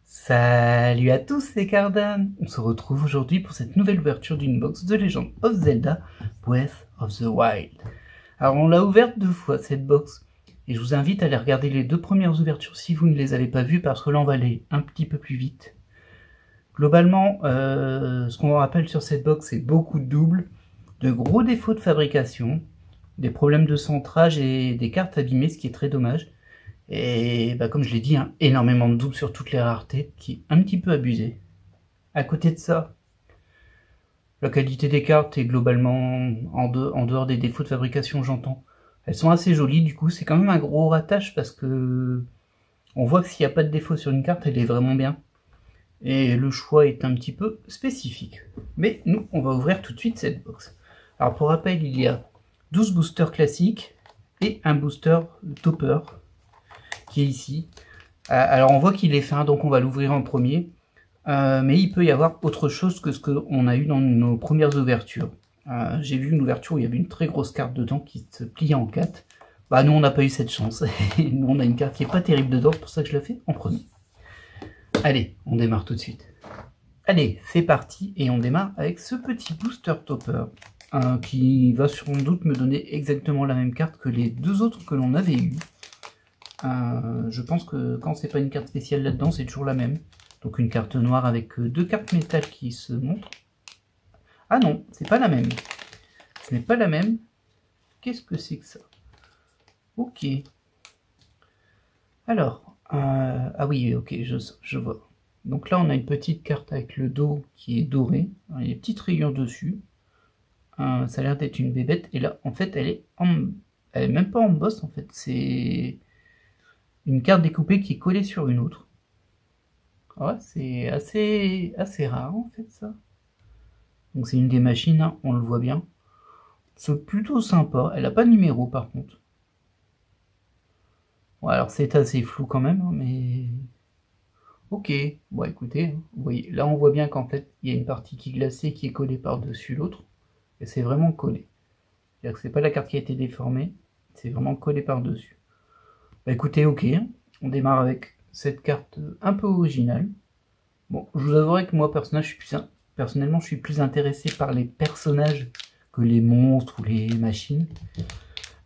Salut à tous, c'est Cardan. On se retrouve aujourd'hui pour cette nouvelle ouverture d'une box de Legend of Zelda Breath of the Wild. Alors on l'a ouverte 2 fois cette box, et je vous invite à aller regarder les 2 premières ouvertures si vous ne les avez pas vues, parce que là on va aller un petit peu plus vite. Globalement, ce qu'on rappelle sur cette box, c'est beaucoup de doubles, de gros défauts de fabrication, des problèmes de centrage et des cartes abîmées, ce qui est très dommage. Et comme je l'ai dit, énormément de doubles sur toutes les raretés, qui est un petit peu abusé. À côté de ça, la qualité des cartes est globalement, en dehors des défauts de fabrication, j'entends. Elles sont assez jolies, du coup c'est quand même un gros ratage parce que on voit que s'il n'y a pas de défaut sur une carte, elle est vraiment bien. Et le choix est un petit peu spécifique. Mais nous, on va ouvrir tout de suite cette box. Alors pour rappel, il y a 12 boosters classiques et un booster topper qui est ici. Alors on voit qu'il est fin, donc on va l'ouvrir en premier. Mais il peut y avoir autre chose que ce qu'on a eu dans nos premières ouvertures. J'ai vu une ouverture où il y avait une très grosse carte dedans qui se pliait en 4. Bah nous on n'a pas eu cette chance. Nous on a une carte qui est pas terrible dedans, c'est pour ça que je la fais en premier. Allez, on démarre tout de suite. Allez, c'est parti, et on démarre avec ce petit booster topper, qui va sans doute me donner exactement la même carte que les 2 autres que l'on avait eues. Je pense que quand c'est pas une carte spéciale là-dedans, c'est toujours la même. Donc une carte noire avec 2 cartes métal qui se montrent. Ah non, c'est pas la même. Ce n'est pas la même. Qu'est-ce que c'est que ça? Ok. Alors, ah oui, ok, je vois. Donc là, on a une petite carte avec le dos qui est doré. Alors, il y a des petites rayures dessus. Ça a l'air d'être une bébête. Et là, en fait, elle est même pas en boss, en fait. C'est une carte découpée qui est collée sur une autre. Ouais, c'est assez rare, en fait, ça. Donc c'est une des machines, hein, on le voit bien. C'est plutôt sympa. Elle n'a pas de numéro, par contre. Bon, alors c'est assez flou quand même, hein, mais... Ok, bon écoutez, vous voyez, là on voit bien qu'en fait, il y a une partie qui est glacée qui est collée par-dessus l'autre. Et c'est vraiment collé. C'est-à-dire que c'est pas la carte qui a été déformée, c'est vraiment collé par-dessus. Bah écoutez, ok, on démarre avec cette carte un peu originale. Bon, je vous avouerai que moi, personnellement, je suis plus intéressé par les personnages que les monstres ou les machines.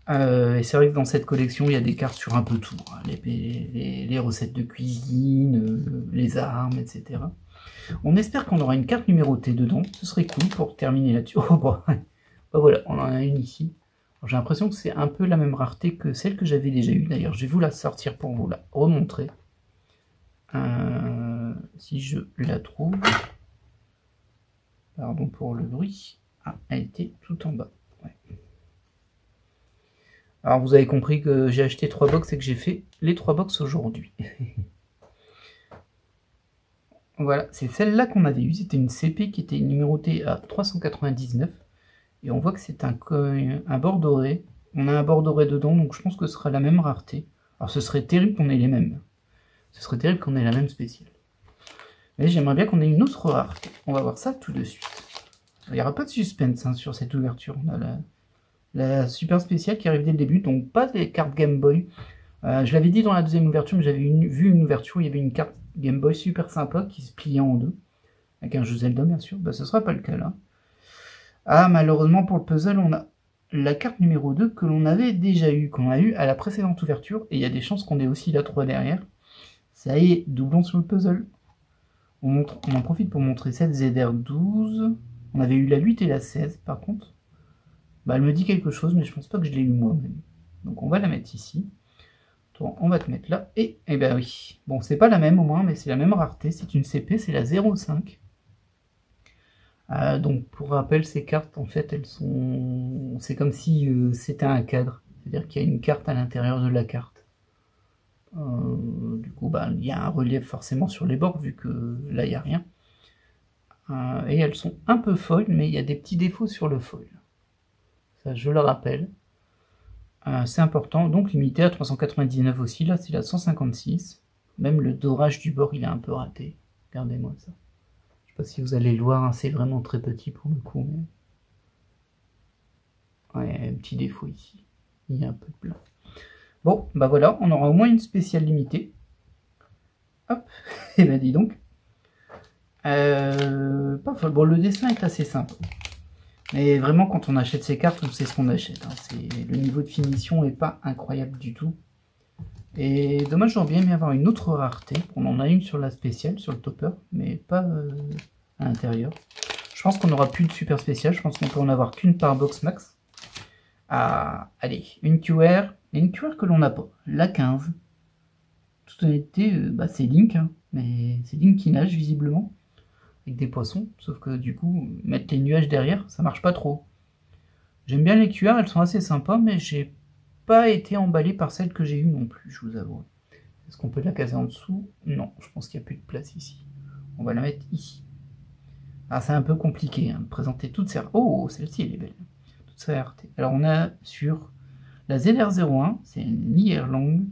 Et c'est vrai que dans cette collection, il y a des cartes sur un peu tout. Hein, les recettes de cuisine, les armes, etc. On espère qu'on aura une carte numérotée dedans. Ce serait cool pour terminer là-dessus. Oh, bah voilà, on en a une ici. J'ai l'impression que c'est un peu la même rareté que celle que j'avais déjà eue. D'ailleurs, je vais vous la sortir pour vous la remontrer. Si je la trouve. Pardon pour le bruit. Ah, elle était tout en bas. Ouais. Alors vous avez compris que j'ai acheté 3 box et que j'ai fait les 3 box aujourd'hui. Voilà, c'est celle-là qu'on avait eue. C'était une CP qui était numérotée à 399. Et on voit que c'est un bord doré. On a un bord doré dedans, donc je pense que ce sera la même rareté. Alors ce serait terrible qu'on ait les mêmes. Ce serait terrible qu'on ait la même spéciale. Mais j'aimerais bien qu'on ait une autre rareté. On va voir ça tout de suite. Il n'y aura pas de suspense hein, sur cette ouverture. On a la super spéciale qui arrive dès le début, donc pas des cartes Game Boy. Je l'avais dit dans la deuxième ouverture, mais j'avais vu une ouverture où il y avait une carte Game Boy super sympa qui se pliait en deux. Avec un jeu Zelda bien sûr. Bah ce sera pas le cas là. Ah malheureusement pour le puzzle, on a la carte numéro 2 que l'on avait déjà eu, qu'on a eu à la précédente ouverture, et il y a des chances qu'on ait aussi la 3 derrière. Ça y est, doublons sur le puzzle. On en profite pour montrer cette ZR12. On avait eu la 8 et la 16 par contre. Bah, elle me dit quelque chose, mais je pense pas que je l'ai eu moi-même. Donc on va la mettre ici. Toi, on va te mettre là. Et ben oui. Bon, c'est pas la même au moins, mais c'est la même rareté. C'est une CP, c'est la 05. Donc pour rappel, ces cartes, en fait, elles sont... C'est comme si c'était un cadre. C'est-à-dire qu'il y a une carte à l'intérieur de la carte. Du coup, bah, il y a un relief forcément sur les bords, vu que là, il n'y a rien. Et elles sont un peu foils, mais il y a des petits défauts sur le foil. Ça, je le rappelle. C'est important, donc limité à 399 aussi, là c'est la 156. Même le dorage du bord, il est un peu raté. Regardez-moi ça. Je sais pas si vous allez le voir, hein, c'est vraiment très petit pour le coup. Mais... ouais, un petit défaut ici. Il y a un peu de blanc. Bon, bah voilà, on aura au moins une spéciale limitée. Hop, et ben dis donc. Bon, le dessin est assez simple. Mais vraiment, quand on achète ces cartes, on sait ce qu'on achète. Hein. Le niveau de finition n'est pas incroyable du tout. Et dommage, j'aurais bien aimé avoir une autre rareté. On en a une sur la spéciale, sur le topper, mais pas à l'intérieur. Je pense qu'on n'aura plus de super spécial. Je pense qu'on peut en avoir qu'une par box max. Ah, allez, une QR. Et une QR que l'on n'a pas. La 15. Toute honnêteté, c'est Link. Hein, mais c'est Link qui nage, visiblement. Avec des poissons. Sauf que du coup, mettre les nuages derrière, ça marche pas trop. J'aime bien les QR, elles sont assez sympas, mais j'ai pas été emballé par celle que j'ai eue non plus, je vous avoue. Est-ce qu'on peut la caser en dessous? Non, je pense qu'il n'y a plus de place ici. On va la mettre ici. Ah, c'est un peu compliqué hein, de présenter toutes ces... Oh, celle-ci, elle est belle. Toutes ces raretés. Alors, on a sur la ZR01, c'est une Nihilung,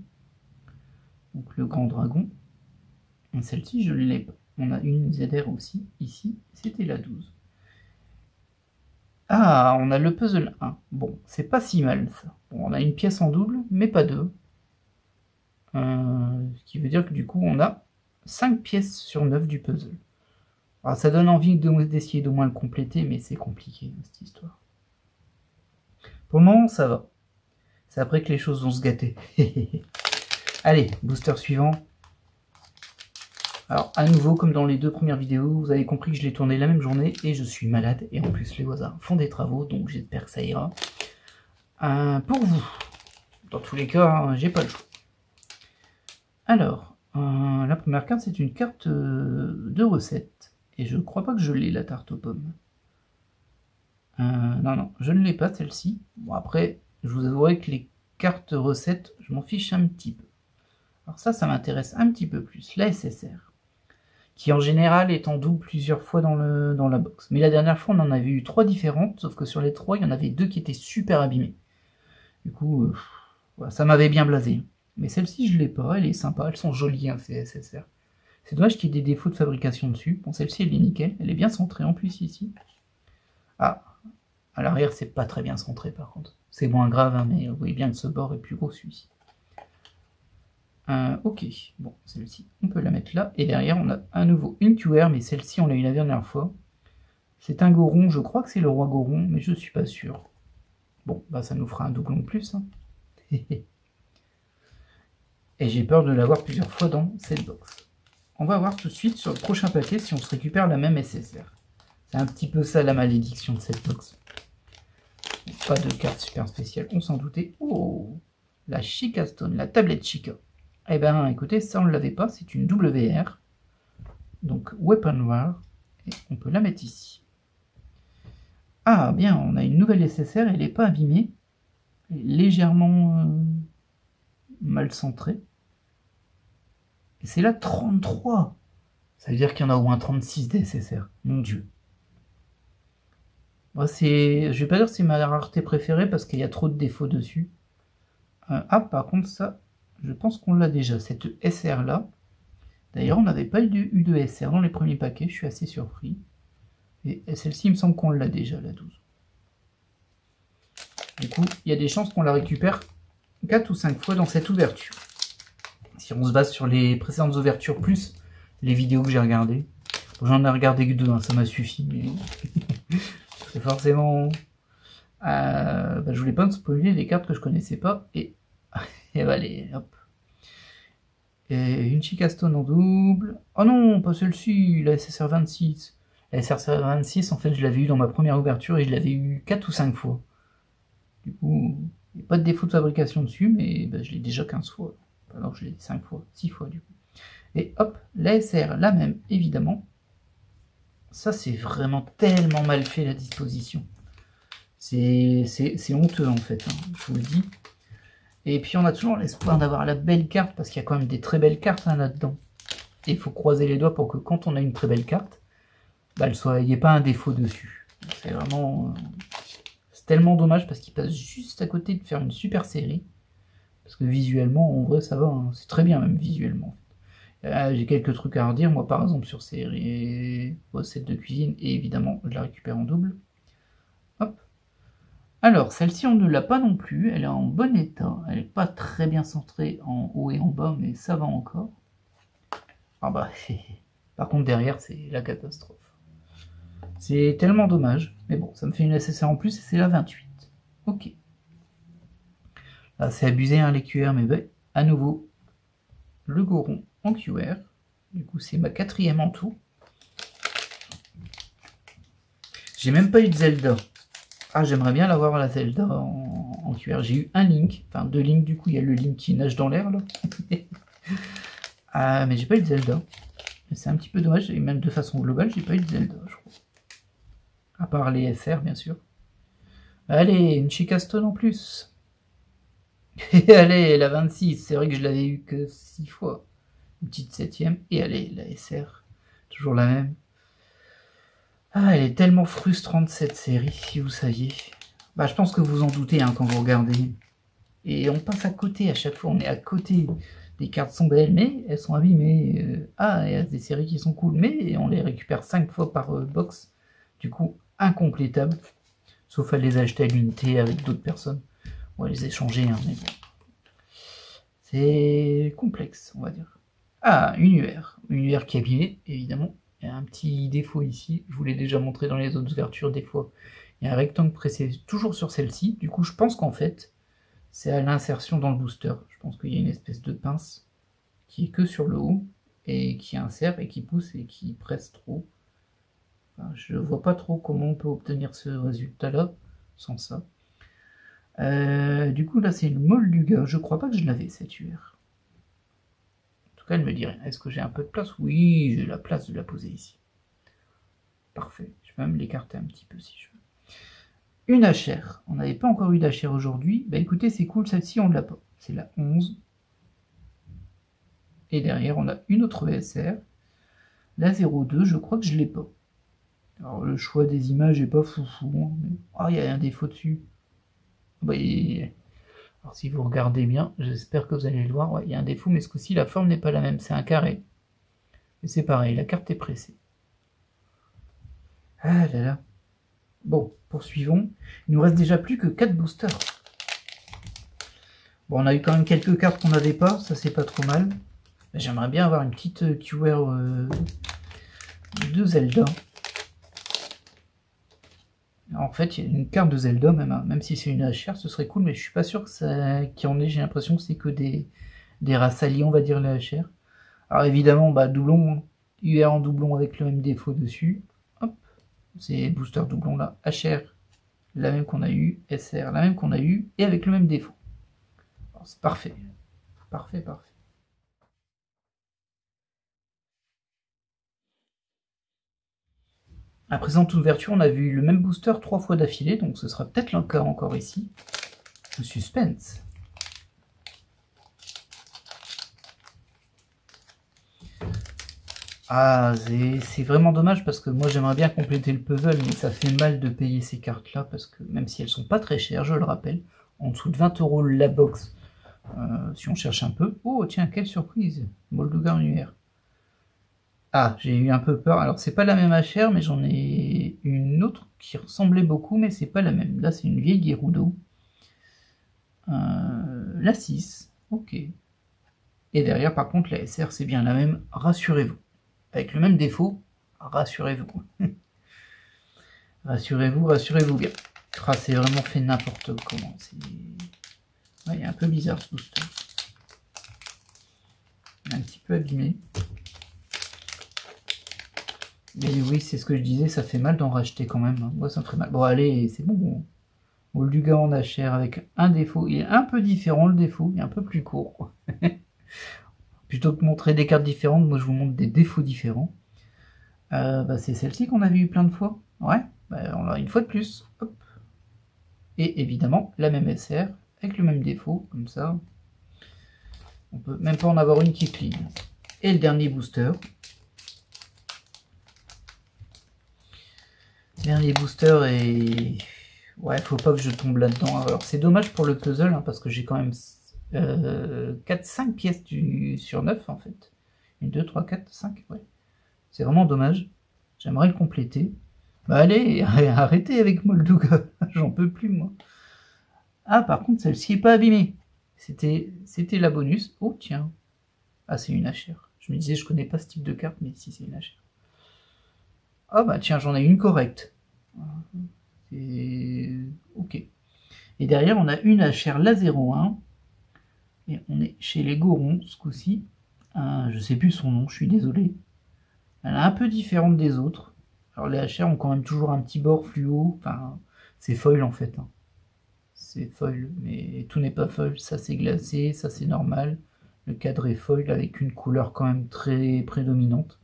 donc le grand dragon. Et celle-ci, je ne l'ai pas. On a une ZR aussi, ici, c'était la 12. Ah, on a le puzzle 1. Bon, c'est pas si mal, ça. Bon, on a une pièce en double, mais pas deux. Ce qui veut dire que du coup, on a 5 pièces sur 9 du puzzle. Alors, ça donne envie d'essayer d'au moins le compléter, mais c'est compliqué, cette histoire. Pour le moment, ça va. C'est après que les choses vont se gâter. Allez, booster suivant. Alors, à nouveau, comme dans les deux premières vidéos, vous avez compris que je l'ai tourné la même journée et je suis malade. Et en plus, les voisins font des travaux, donc j'espère que ça ira. Pour vous, dans tous les cas, j'ai pas le choix. Alors, la première carte, c'est une carte de recette. Et je crois pas que je l'ai, la tarte aux pommes. Non, je ne l'ai pas, celle-ci. Bon, après, je vous avouerai que les cartes recettes, je m'en fiche un petit peu. Alors ça m'intéresse un petit peu plus. La SSR. Qui en général est en double plusieurs fois dans la box. Mais la dernière fois, on en avait eu 3 différentes, sauf que sur les 3, il y en avait 2 qui étaient super abîmées. Du coup, voilà, ça m'avait bien blasé. Mais celle-ci, je ne l'ai pas, elle est sympa, elles sont jolies, hein, ces SSR. C'est dommage qu'il y ait des défauts de fabrication dessus. Bon, celle-ci, elle est nickel, elle est bien centrée en plus ici. Ah, à l'arrière, c'est pas très bien centré par contre. C'est moins grave, hein, mais vous voyez bien que ce bord est plus gros celui-ci. Ok, bon, celle-ci, on peut la mettre là. Et derrière, on a à nouveau une QR, mais celle-ci, on l'a eu la dernière fois. C'est un Goron, je crois que c'est le roi Goron, mais je suis pas sûr. Bon, bah ça nous fera un doublon de plus. Hein. Et j'ai peur de l'avoir plusieurs fois dans cette box. On va voir tout de suite sur le prochain paquet si on se récupère la même SSR. C'est un petit peu ça la malédiction de cette box. Pas de carte super spéciale, on s'en doutait. Oh, la Chica Stone, la tablette Chica. Eh ben, écoutez, ça on ne l'avait pas, c'est une WR. Donc, Weapon War. Et on peut la mettre ici. Ah, bien, on a une nouvelle SSR, elle n'est pas abîmée. Elle est légèrement mal centrée. Et c'est la 33. Ça veut dire qu'il y en a au moins 36 des SSR. Mon Dieu. Bon, je vais pas dire que c'est ma rareté préférée parce qu'il y a trop de défauts dessus. Ah, par contre, ça... Je pense qu'on l'a déjà, cette SR là. D'ailleurs, on n'avait pas eu de SR dans les premiers paquets, je suis assez surpris. Et celle-ci, il me semble qu'on l'a déjà, la 12. Du coup, il y a des chances qu'on la récupère 4 ou 5 fois dans cette ouverture. Si on se base sur les précédentes ouvertures, plus les vidéos que j'ai regardées. J'en ai regardé que 2, hein, ça m'a suffi. Mais... c'est forcément... je voulais pas me spoiler les cartes que je connaissais pas. Et allez, hop. Et une Chica Stone en double. Oh non, pas celle-ci, la SSR 26. La SSR 26, en fait, je l'avais eu dans ma première ouverture et je l'avais eu 4 ou 5 fois. Du coup, il n'y a pas de défaut de fabrication dessus, mais je l'ai déjà 15 fois. Alors je l'ai 5 fois, 6 fois du coup. Et hop, la SR, la même, évidemment. Ça, c'est vraiment tellement mal fait, la disposition. C'est honteux, en fait, hein, je vous le dis. Et puis on a toujours l'espoir d'avoir la belle carte, parce qu'il y a quand même des très belles cartes là-dedans. Et il faut croiser les doigts pour que quand on a une très belle carte, il n'y ait pas un défaut dessus. C'est vraiment... c'est tellement dommage parce qu'il passe juste à côté de faire une super série. Parce que visuellement, en vrai, ça va. Hein. C'est très bien même visuellement. J'ai quelques trucs à redire, moi par exemple sur ces recettes de cuisine, et évidemment je la récupère en double. Hop. Alors, celle-ci, on ne l'a pas non plus, elle est en bon état, elle n'est pas très bien centrée en haut et en bas, mais ça va encore. Ah bah, par contre derrière c'est la catastrophe. C'est tellement dommage, mais bon, ça me fait une SSR en plus et c'est la 28. Ok. Là c'est abusé hein, les QR, mais ben, à nouveau, le Goron en QR. Du coup c'est ma 4e en tout. J'ai même pas eu de Zelda. Ah, j'aimerais bien l'avoir la Zelda en QR. J'ai eu un Link, enfin 2 Links du coup, il y a le Link qui nage dans l'air là. Ah, mais j'ai pas eu de Zelda. C'est un petit peu dommage, et même de façon globale, j'ai pas eu de Zelda, je crois. À part les SR, bien sûr. Allez, une Chicaston en plus. Et allez, la 26, c'est vrai que je l'avais eu que 6 fois. Une petite 7e, et allez, la SR. Toujours la même. Ah, elle est tellement frustrante cette série, si vous saviez. Bah, je pense que vous en doutez hein, quand vous regardez. Et on passe à côté à chaque fois, on est à côté. Les cartes sont belles, mais elles sont abîmées. Ah, il y a des séries qui sont cool, mais on les récupère 5 fois par box. Du coup, incomplétables. Sauf à les acheter à l'unité avec d'autres personnes. On va les échanger, hein, mais bon. C'est complexe, on va dire. Ah, une UR. Une UR qui est abîmée, évidemment. Il y a un petit défaut ici. Je vous l'ai déjà montré dans les autres ouvertures, des fois. Il y a un rectangle pressé toujours sur celle-ci. Du coup, je pense qu'en fait, c'est à l'insertion dans le booster. Je pense qu'il y a une espèce de pince qui est que sur le haut et qui insère et qui pousse et qui presse trop. Enfin, je ne vois pas trop comment on peut obtenir ce résultat-là sans ça. Du coup, là, c'est le Molduga. Je crois pas que je l'avais, cette UR. En tout cas, elle me dit rien. Est-ce que j'ai un peu de place? Oui, j'ai la place de la poser ici. Parfait. Je peux même l'écarter un petit peu si je veux. Une HR. On n'avait pas encore eu d'HR aujourd'hui. Bah écoutez, c'est cool, celle-ci, on ne l'a pas. C'est la 11. Et derrière, on a une autre SR. La 02, je crois que je ne l'ai pas. Alors, le choix des images n'est pas foufou. Hein, mais... Ah, il y a un défaut dessus. Bah, alors, si vous regardez bien, j'espère que vous allez le voir. Ouais, il y a un défaut, mais ce coup-ci, la forme n'est pas la même. C'est un carré. Et c'est pareil, la carte est pressée. Ah là là. Bon, poursuivons. Il nous reste déjà plus que 4 boosters. Bon, on a eu quand même quelques cartes qu'on n'avait pas. Ça, c'est pas trop mal. J'aimerais bien avoir une petite QR de Zelda. En fait, il y a une carte de Zelda, même si c'est une HR, ce serait cool, mais je suis pas sûr que ça qu'il y en ait. J'ai l'impression que c'est que des races alliées, on va dire, les HR. Alors évidemment, bah, doublon, UR en doublon avec le même défaut dessus. Hop, c'est booster doublon là. HR, la même qu'on a eu. SR, la même qu'on a eu, et avec le même défaut. C'est parfait. Parfait, parfait. À la présente ouverture, on a vu le même booster 3 fois d'affilée, donc ce sera peut-être le cas encore ici. Le suspense. Ah, c'est vraiment dommage parce que moi j'aimerais bien compléter le puzzle, mais ça fait mal de payer ces cartes-là parce que même si elles sont pas très chères, je le rappelle, en dessous de 20 € la box, si on cherche un peu. Oh tiens, quelle surprise, Molduga en UR. Ah, j'ai eu un peu peur. Alors, c'est pas la même HR, mais j'en ai une autre qui ressemblait beaucoup, mais c'est pas la même. Là, c'est une vieille Gerudo. La 6, ok. Et derrière, par contre, la SR, c'est bien la même, rassurez-vous. Avec le même défaut, rassurez-vous. Rassurez-vous, rassurez-vous bien. Ah, c'est vraiment fait n'importe comment. Ouais, il est un peu bizarre ce booster. Un petit peu abîmé. Mais oui, c'est ce que je disais, ça fait mal d'en racheter quand même. Moi, ça me ferait mal. Bon, allez, c'est bon. Molduga en HR avec un défaut. Il est un peu différent, le défaut. Il est un peu plus court. Plutôt que de montrer des cartes différentes, moi, je vous montre des défauts différents. Bah, c'est celle-ci qu'on avait eu plein de fois. Ouais, bah, on l'a une fois de plus. Hop. Et évidemment, la même SR avec le même défaut, comme ça. On peut même pas en avoir une qui clean. Et le dernier booster. Dernier booster et... Ouais, faut pas que je tombe là-dedans. Alors, c'est dommage pour le puzzle, hein, parce que j'ai quand même 4-5 pièces sur 9, en fait. 1, 2, 3, 4, 5, ouais. C'est vraiment dommage. J'aimerais le compléter. Bah allez, arrêtez avec Molduga. J'en peux plus, moi. Ah, par contre, celle-ci est pas abîmée. C'était la bonus. Oh, tiens. Ah, c'est une HR. Je me disais, je connais pas ce type de carte, mais si c'est une HR. Ah bah tiens, j'en ai une correcte. C'est ok. Et derrière, on a une HR la 01. Et on est chez les Gorons ce coup-ci. Je sais plus son nom, je suis désolé. Elle est un peu différente des autres. Alors les HR ont quand même toujours un petit bord fluo. Enfin, c'est foil en fait. C'est foil, mais tout n'est pas foil. Ça c'est glacé, ça c'est normal. Le cadre est foil avec une couleur quand même très prédominante.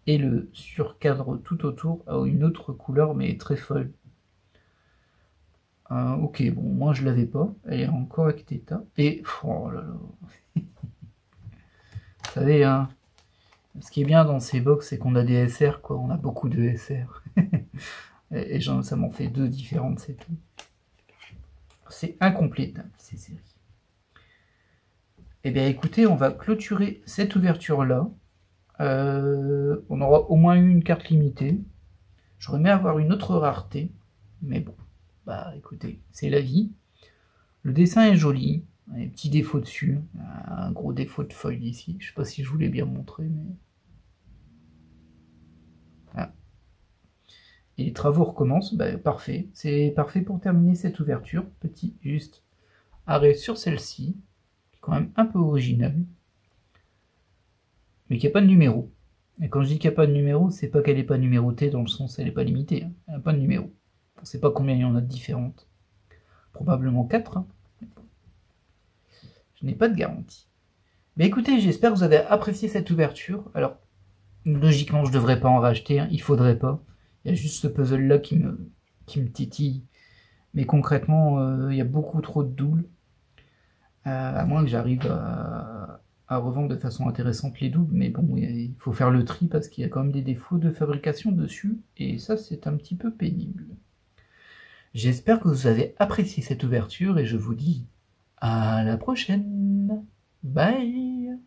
Et le surcadre tout autour a une autre couleur mais très foil. Ok, bon, moi je l'avais pas. Elle est en correct état. Et, oh là là. Vous savez, hein, ce qui est bien dans ces box, c'est qu'on a des SR, quoi. On a beaucoup de SR. et ça m'en fait 2 différentes, c'est tout. C'est incomplétable, ces séries. Eh bien, écoutez, on va clôturer cette ouverture-là. On aura au moins une carte limitée. J'aurais aimé avoir une autre rareté. Mais bon, bah écoutez, c'est la vie. Le dessin est joli. Il y a des petits défauts dessus. Un gros défaut de foil ici. Je sais pas si je voulais bien montrer, mais... Ah. Et les travaux recommencent. Bah, parfait. C'est parfait pour terminer cette ouverture. Petit juste arrêt sur celle-ci. Quand même un peu original. Mais qui n'a pas de numéro. Et quand je dis qu'il n'y a pas de numéro, c'est pas qu'elle n'est pas numérotée dans le sens elle n'est pas limitée. Hein. Elle n'a pas de numéro. On ne sait pas combien il y en a de différentes. Probablement 4. Hein. Je n'ai pas de garantie. Mais écoutez, j'espère que vous avez apprécié cette ouverture. Alors, logiquement, je ne devrais pas en racheter. Hein. Il ne faudrait pas. Il y a juste ce puzzle-là qui me titille. Mais concrètement, il y a beaucoup trop de doubles. À moins que j'arrive à revendre de façon intéressante les doubles, mais bon, il faut faire le tri parce qu'il y a quand même des défauts de fabrication dessus, et ça c'est un petit peu pénible. J'espère que vous avez apprécié cette ouverture, et je vous dis à la prochaine. Bye.